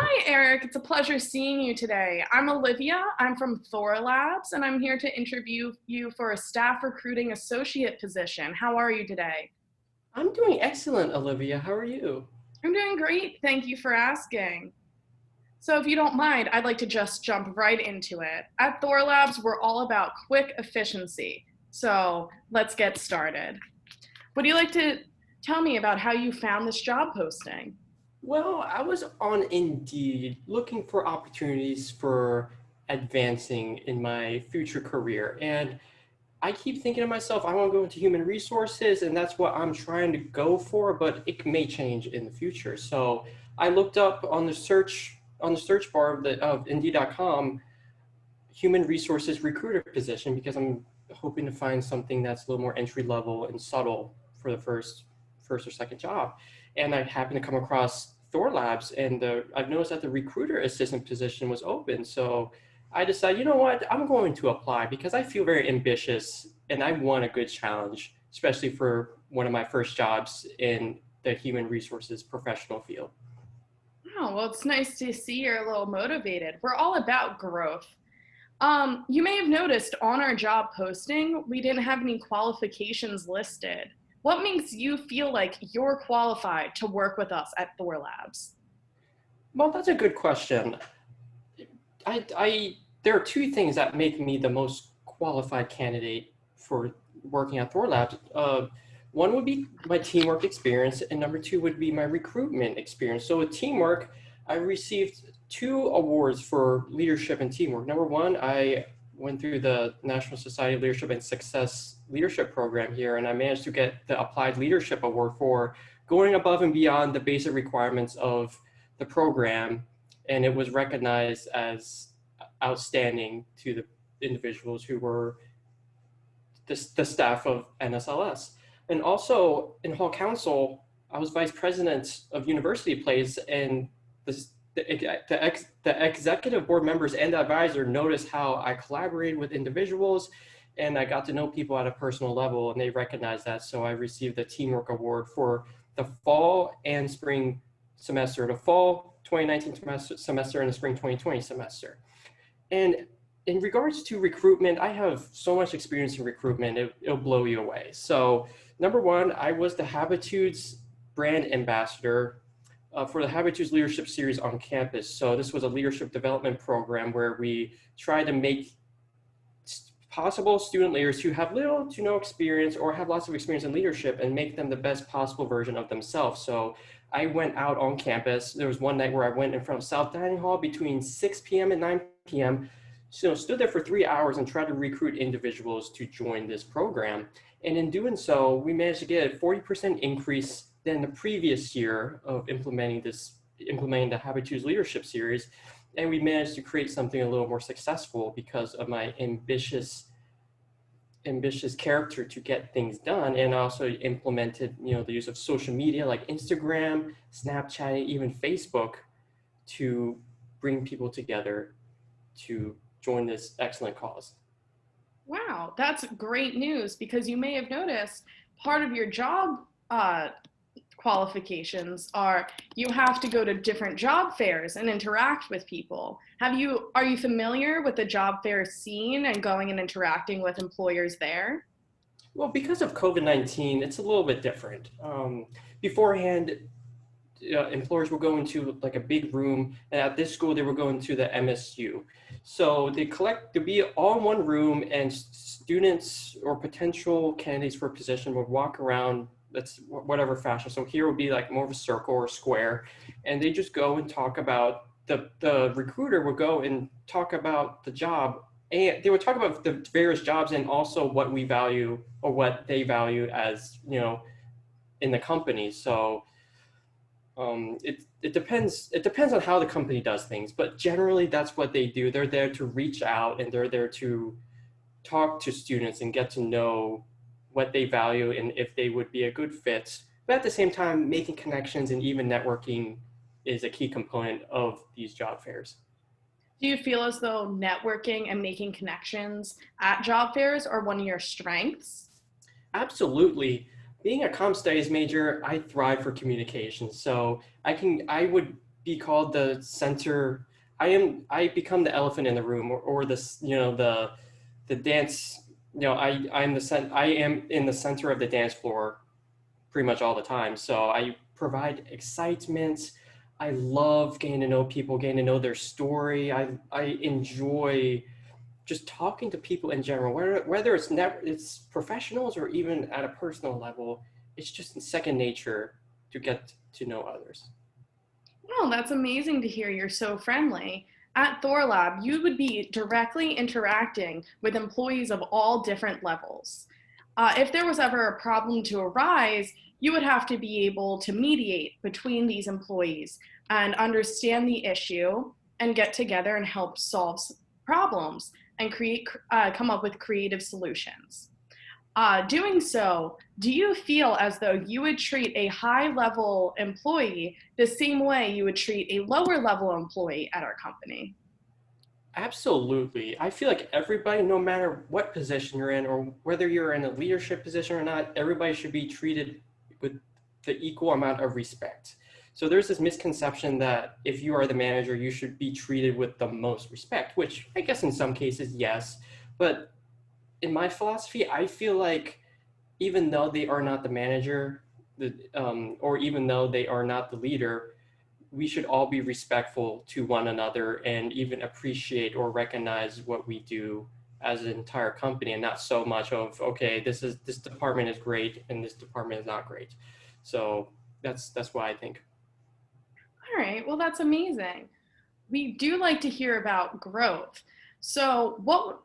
Hi, Eric. It's a pleasure seeing you today. I'm Olivia. I'm from Thor Labs, and I'm here to interview you for a staff recruiting associate position. How are you today? I'm doing excellent, Olivia. How are you? I'm doing great. Thank you for asking. So, if you don't mind, I'd like to just jump right into it. At Thor Labs, we're all about quick efficiency. So, let's get started. Would you like to tell me about how you found this job posting? Well, I was on Indeed looking for opportunities for advancing in my future career. And I keep thinking to myself, I want to go into human resources, and that's what I'm trying to go for, but it may change in the future. So I looked up on the search bar of Indeed.com human resources recruiter position because I'm hoping to find something that's a little more entry level and subtle for the first or second job. And I happened to come across Thor Labs, and I've noticed that the recruiter assistant position was open. So I decided, you know what, I'm going to apply because I feel very ambitious and I want a good challenge, especially for one of my first jobs in the human resources professional field. Oh, well, it's nice to see you're a little motivated. We're all about growth. You may have noticed on our job posting, we didn't have any qualifications listed. What makes you feel like you're qualified to work with us at Thor Labs? Well, that's a good question. There are two things that make me the most qualified candidate for working at Thor Labs. One would be my teamwork experience, and number two would be my recruitment experience. So with teamwork, I received two awards for leadership and teamwork. Number one, I went through the National Society of Leadership and Success Leadership Program here, and I managed to get the Applied Leadership Award for going above and beyond the basic requirements of the program, and it was recognized as outstanding to the individuals who were the staff of NSLS. And also in Hall Council, I was vice president of university plays, and the executive board members and the advisor noticed how I collaborated with individuals, and I got to know people at a personal level, and they recognized that. So I received the teamwork award for the fall and spring semester, the fall 2019 semester and the spring 2020 semester. And in regards to recruitment, I have so much experience in recruitment, it'll blow you away. So number one, I was the Habitudes brand ambassador for the Habitudes Leadership Series on campus. So this was a leadership development program where we tried to make possible student leaders who have little to no experience or have lots of experience in leadership and make them the best possible version of themselves. So I went out on campus. There was one night where I went in front of South Dining Hall between 6 p.m. and 9 p.m. So stood there for 3 hours and tried to recruit individuals to join this program. And in doing so, we managed to get a 40% increase than the previous year of implementing the Habitudes Leadership Series. And we managed to create something a little more successful because of my ambitious character to get things done, and also implemented the use of social media like Instagram, Snapchat, even Facebook to bring people together to join this excellent cause. Wow, that's great news because you may have noticed part of your job qualifications are you have to go to different job fairs and interact with people. Are you familiar with the job fair scene and going and interacting with employers there? Well, because of COVID-19, it's a little bit different. Beforehand, employers were going to like a big room, and at this school they were going to the MSU. So to be all in one room, and students or potential candidates for a position would walk around. That's whatever fashion. So here would be like more of a circle or square, and they just go and talk about the recruiter would go and talk about the job, and they would talk about the various jobs and also what we value or what they value as in the company. So it depends on how the company does things, but generally that's what they do. They're there to reach out, and they're there to talk to students and get to know what they value and if they would be a good fit. But at the same time, making connections and even networking is a key component of these job fairs. Do you feel as though networking and making connections at job fairs are one of your strengths? Absolutely. Being a comp studies major, I thrive for communication. So I would be called the center. I become the elephant in the room, or this, the dance, I am in the center of the dance floor pretty much all the time. So I provide excitement. I love getting to know people, getting to know their story. I enjoy just talking to people in general, whether it's professionals or even at a personal level. It's just second nature to get to know others. Oh, that's amazing to hear. You're so friendly. At Thorlab, you would be directly interacting with employees of all different levels. If there was ever a problem to arise, you would have to be able to mediate between these employees and understand the issue and get together and help solve problems and come up with creative solutions. Doing so, do you feel as though you would treat a high level employee the same way you would treat a lower level employee at our company? Absolutely. I feel like everybody, no matter what position you're in or whether you're in a leadership position or not, everybody should be treated with the equal amount of respect. So there's this misconception that if you are the manager, you should be treated with the most respect, which I guess in some cases, yes. But in my philosophy, I feel like even though they are not the manager, or even though they are not the leader, we should all be respectful to one another and even appreciate or recognize what we do as an entire company, and not so much of, okay, this department is great and this department is not great. So that's why I think. All right, well, that's amazing. We do like to hear about growth. So, what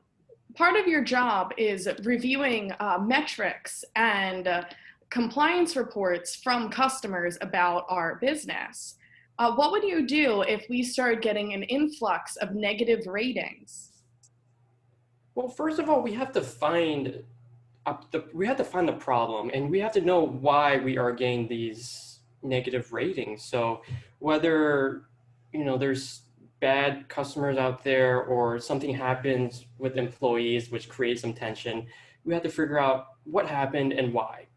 part of your job is reviewing metrics and compliance reports from customers about our business? What would you do if we started getting an influx of negative ratings? Well, first of all, we have to find the problem, and we have to know why we are getting these negative ratings. So whether there's bad customers out there or something happens with employees which creates some tension, we have to figure out what happened and why.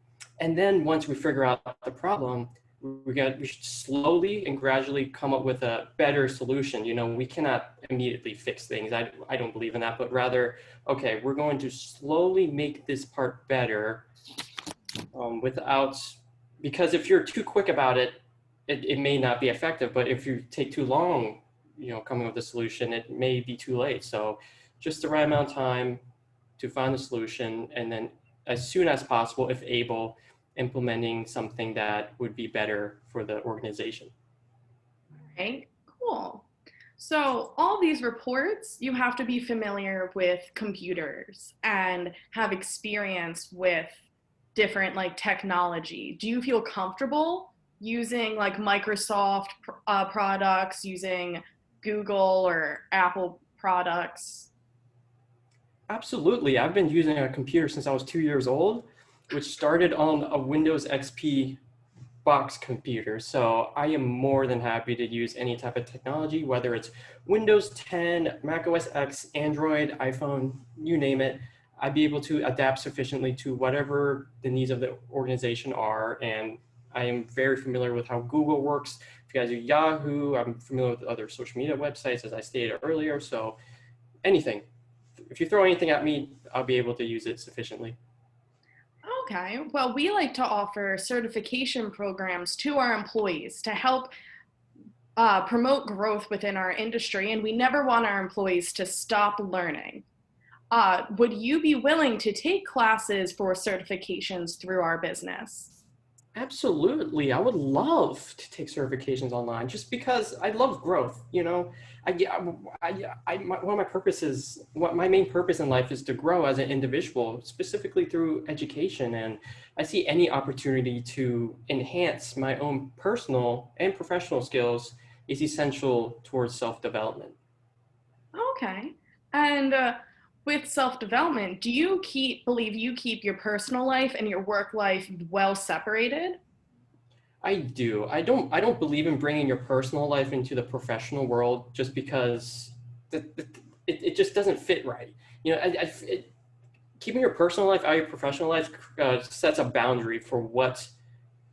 And then once we figure out the problem, we should slowly and gradually come up with a better solution. We cannot immediately fix things. I don't believe in that, but rather, okay, we're going to slowly make this part better, without, because if you're too quick about it, it may not be effective. But if you take too long, coming up with a solution, it may be too late. So just the right amount of time to find a solution, and then as soon as possible, if able, implementing something that would be better for the organization. Right, cool. So, all these reports, you have to be familiar with computers and have experience with different like technology. Do you feel comfortable using like Microsoft products, using Google or Apple products? Absolutely. I've been using a computer since I was 2 years old, which started on a Windows XP box computer. So I am more than happy to use any type of technology, whether it's Windows 10, Mac OS X, Android, iPhone, you name it. I'd be able to adapt sufficiently to whatever the needs of the organization are. And I am very familiar with how Google works. If you guys do Yahoo, I'm familiar with other social media websites, as I stated earlier. So anything, if you throw anything at me, I'll be able to use it sufficiently. Okay, well, we like to offer certification programs to our employees to help promote growth within our industry, and we never want our employees to stop learning. Would you be willing to take classes for certifications through our business? Absolutely. I would love to take certifications online just because I love growth. One of my purposes, what my main purpose in life is to grow as an individual, specifically through education. And I see any opportunity to enhance my own personal and professional skills is essential towards self-development. Okay. And with self-development, do you believe you keep your personal life and your work life well separated? I do. I don't believe in bringing your personal life into the professional world just because it just doesn't fit right. Keeping your personal life out of your professional life sets a boundary for what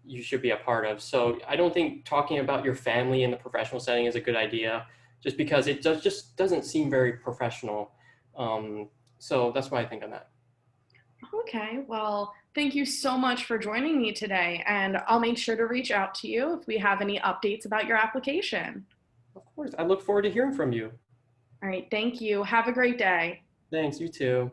you should be a part of. So I don't think talking about your family in the professional setting is a good idea, just because it just doesn't seem very professional. So that's what I think on that. Okay, well, thank you so much for joining me today, and I'll make sure to reach out to you if we have any updates about your application. Of course, I look forward to hearing from you. All right, thank you. Have a great day. Thanks, you too.